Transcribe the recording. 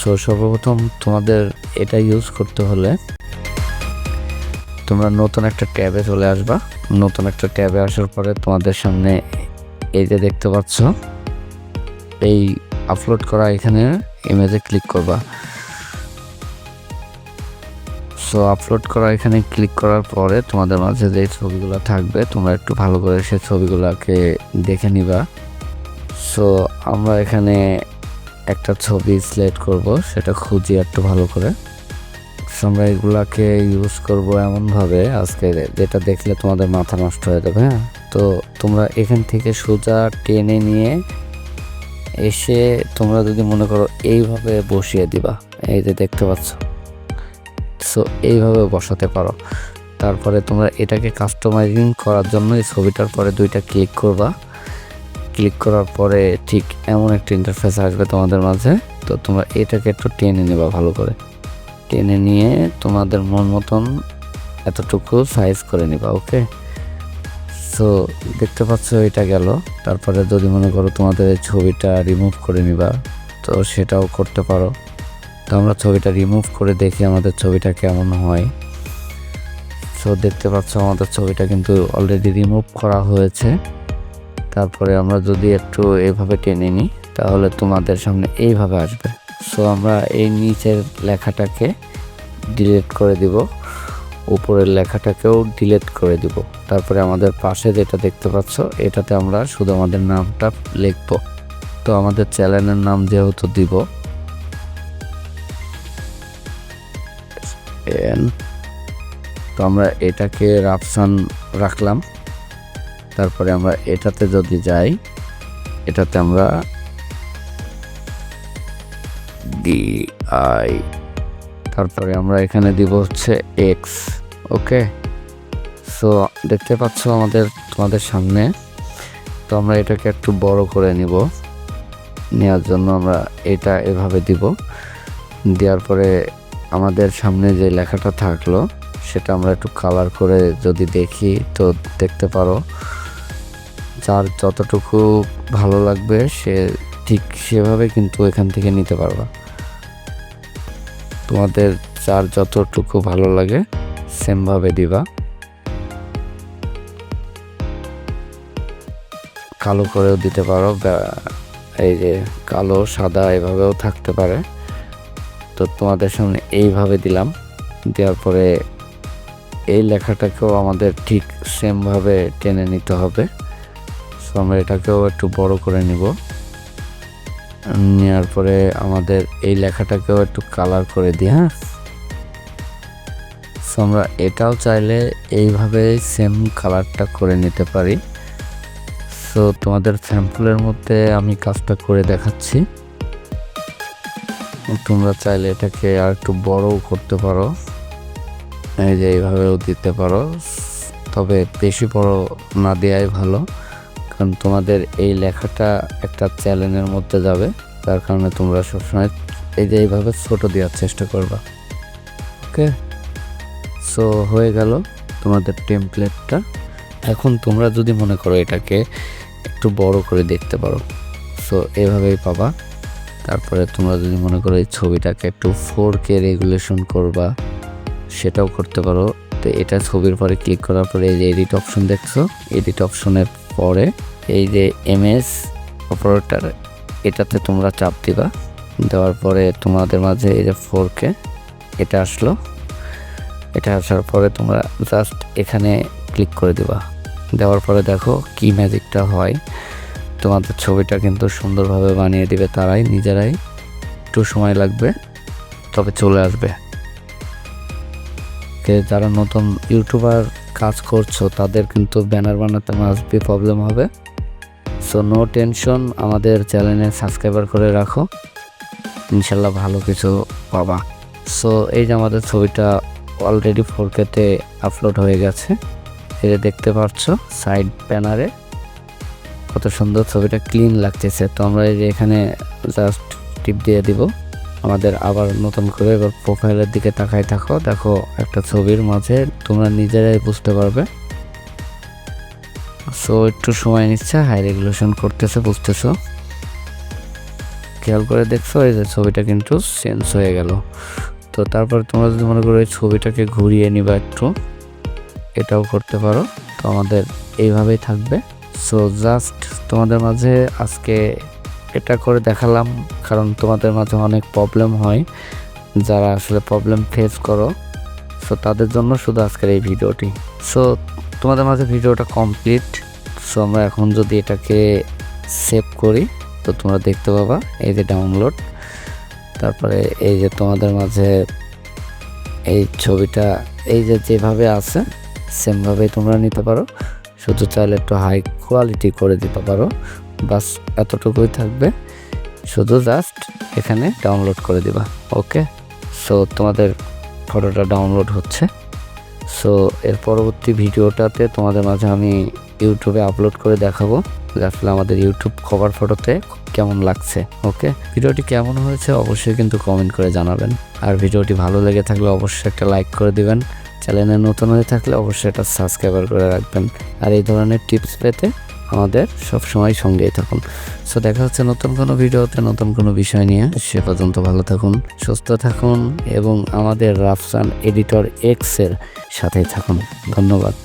So সর্বপ্রথম তোমাদের এটা ইউজ করতে হলে তোমরা নতুন একটা ট্যাবে চলে আসবা। নতুন একটা ট্যাবে আসার পরে তোমাদের সামনে এই যে দেখতে পাচ্ছ এই আপলোড করা এখানে ইমেজে ক্লিক করবা। সো আপলোড করা এখানে ক্লিক করার পরে তোমাদের মাঝে যে ছবিগুলো থাকবে তোমরা একটু ভালো করে সেই ছবিগুলোকে দেখে নিবা। সো আমরা এখানে একটা ছবি সিলেক্ট করব, সেটা খুঁজি একটু ভালো করে। আমরা এগুলাকে ইউজ করব এমনভাবে আজকে যেটা দেখলে তোমাদের মাথা নষ্ট হয়ে যাবে। হ্যাঁ, তো তোমরা এখান থেকে সোজা টেনে নিয়ে এসে তোমরা যদি মনে করো এইভাবে বসিয়ে দিবা, এই যে দেখতে পাচ্ছ। সো এইভাবে বসাতে পারো। তারপরে তোমরা এটাকে কাস্টমাইজিং করার জন্য এই ছবিটার পরে দুইটা ক্লিক করবা। ক্লিক করার পরে ঠিক এমন একটা ইন্টারফেস আসবে তোমাদের মাঝে। তো তোমরা এটাকে একটু টেনে নেবা, ভালো করে টেনে নিয়ে তোমাদের মন মতন এতটুকু সাইজ করে নিবা। ওকে, সো দেখতে পাচ্ছ এটা গেল। তারপরে যদি মনে করো তোমাদের এই ছবিটা রিমুভ করে নিবা, তো সেটাও করতে পারো। তো আমরা ছবিটা রিমুভ করে দেখি আমাদের ছবিটা কেমন হয়। সো দেখতে পাচ্ছ আমাদের ছবিটা কিন্তু অলরেডি রিমুভ করা হয়েছে। তারপরে আমরা যদি একটু এইভাবে টেনে নিই তাহলে তোমাদের সামনে এইভাবে আসবে। সো আমরা এই নিচের লেখাটাকে ডিলিট করে দিব, উপরের লেখাটাকেও ডিলিট করে দিব। তারপরে আমাদের পাশে যেটা দেখতে পাচ্ছ এটাতে আমরা শুধু আমাদের নামটা লিখব। তো আমাদের চ্যানেলের নাম যেহেতু দিব, তো আমরা এটাকে রাফসান রাখলাম। তারপরে আমরা এটাতে যদি যাই, এটাতে আমরা DI, তারপরে আমরা এখানে দিব হচ্ছে X। ওকে, সো দেখতে পাচ্ছ তোমাদের সামনে। তো আমরা এটাকে একটু বড় করে নিব। নেওয়ার জন্য আমরা এটা এভাবে দিব। দেওয়ার পরে আমাদের সামনে যে লেখাটা থাকলো সেটা আমরা একটু কালার করে যদি দেখি তো দেখতে পারো যার যতটুকু ভালো লাগবে সে ঠিক সেভাবে কিন্তু এখান থেকে নিতে পারবা। তোমাদের যার যতটুকু ভালো লাগে সেমভাবে দিবা। কালো করেও দিতে পারো, এই যে কালো সাদা এভাবেও থাকতে পারে। তো তোমাদের সামনে এইভাবে দিলাম। দেওয়ার পরে এই লেখাটাকেও আমাদের ঠিক সেমভাবে টেনে নিতে হবে। সো আমরা এটাকেও একটু বড় করে নিব। নেওয়ার পরে আমাদের এই লেখাটাকেও একটু কালার করে দিই। হ্যাঁ, সো আমরা এটাও চাইলে এইভাবে সেম কালারটা করে নিতে পারি। সো তোমাদের স্যাম্পলের মধ্যে আমি কাজটা করে দেখাচ্ছি। তোমরা চাইলে এটাকে আর একটু বড়ও করতে পারো, এই যে এইভাবেও দিতে পারো। তবে বেশি বড় না দেওয়াই ভালো, কারণ তোমাদের এই লেখাটা একটা চ্যানেলের মধ্যে যাবে। তার কারণে তোমরা সবসময় এই যে এইভাবে ছোট দেওয়ার চেষ্টা করবা। ওকে, সো হয়ে গেল তোমাদের টেমপ্লেটটা। এখন তোমরা যদি মনে করো এটাকে একটু বড় করে দেখতে পারো, সো এভাবেই পাবা। তারপরে তোমরা যদি মনে করো এই ছবিটাকে একটু 4K রেগুলেশন করবা, সেটাও করতে পারো। তো এটা ছবির পরে ক্লিক করার পরে এই যে এডিট অপশন দেখছো, এডিট অপশনের পরে এই যে এমএস অপারেটর এটাতে তোমরা চাপ দিবা। দেওয়ার পরে তোমাদের মাঝে এই যে 4K এটা আসলো। এটা আসার পরে তোমরা জাস্ট এখানে ক্লিক করে দিবা। দেওয়ার পরে দেখো কি ম্যাজিকটা হয়। তোমাদের ছবিটা কিন্তু সুন্দরভাবে বানিয়ে দিবে তারাই নিজেরাই। একটু সময় লাগবে, তবে চলে আসবে। যারা নতুন ইউটিউবার কাজ করছো তাদের কিন্তু ব্যানার বানাতে মাস্ট বি প্রবলেম হবে। সো নো টেনশন, আমাদের চ্যানেলে সাবস্ক্রাইবার করে রাখো, ইনশাল্লাহ ভালো কিছু পাবা। সো এই যে আমাদের ছবিটা অলরেডি 4K-তে আপলোড হয়ে গেছে। এটা দেখতে পাচ্ছ সাইড ব্যানারে কত সুন্দর ছবিটা ক্লিন লাগতেছে। তো আমরা এই যে এখানে জাস্ট টিপ দিয়ে দিব। আমাদের আবার নতুন করে এবার প্রোফাইলের দিকে তাকায় থাকো, দেখো একটা ছবির মাঝে তোমরা নিজেরাই বুঝতে পারবে। সো একটু সময় নিচ্ছে, হাই রেগুলেশন করতেছে, বুঝতেছো। খেয়াল করে দেখছো এই যে ছবিটা কিন্তু চেঞ্জ হয়ে গেল। তো তারপর তোমরা যদি মনে করো এই ছবিটাকে ঘুরিয়ে নিবা একটু, এটাও করতে পারো। তো আমাদের এইভাবেই থাকবে। সো জাস্ট তোমাদের মাঝে আজকে এটা করে দেখালাম, কারণ তোমাদের মাঝে অনেক প্রবলেম হয়, যারা আসলে প্রবলেম ফেস করো, সো তাদের জন্য শুধু আজকের এই ভিডিওটি। সো তোমাদের মাঝে ভিডিওটা কমপ্লিট। সো আমরা এখন যদি এটাকে সেভ করি তো তোমরা দেখতে পাবা এই যে ডাউনলোড, তারপরে এই যে তোমাদের মাঝে এই ছবিটা এই যে যেভাবে আছে সেমভাবেই তোমরা নিতে পারো, শুধু চাইলে একটু হাই কোয়ালিটি করে দিতে পারো। বাস এতটুকুই থাকবে, শুধু জাস্ট এখানে ডাউনলোড করে দিবা। ওকে, সো তোমাদের ফটোটা ডাউনলোড হচ্ছে। সো এর পরবর্তী ভিডিওটাতে তোমাদের মাঝে আমি ইউটিউবে আপলোড করে দেখাবো যে আসলে আমাদের ইউটিউব কভার ফটোতে কেমন লাগছে। ওকে, ভিডিওটি কেমন হয়েছে অবশ্যই কিন্তু কমেন্ট করে জানাবেন। আর ভিডিওটি ভালো লেগে থাকলে অবশ্যই একটা লাইক করে দিবেন। চ্যানেলে নতুন হয়ে থাকলে অবশ্যই একটা সাবস্ক্রাইবার করে রাখবেন। আর এই ধরনের টিপস পেতে আমাদের সবসময় সঙ্গেই থাকুন। সো দেখা হচ্ছে নতুন কোনো ভিডিওতে নতুন কোনো বিষয় নিয়ে। সে পর্যন্ত ভালো থাকুন, সুস্থ থাকুন এবং আমাদের রাফসান এডিটর এক্স এর সাথেই থাকুন। ধন্যবাদ।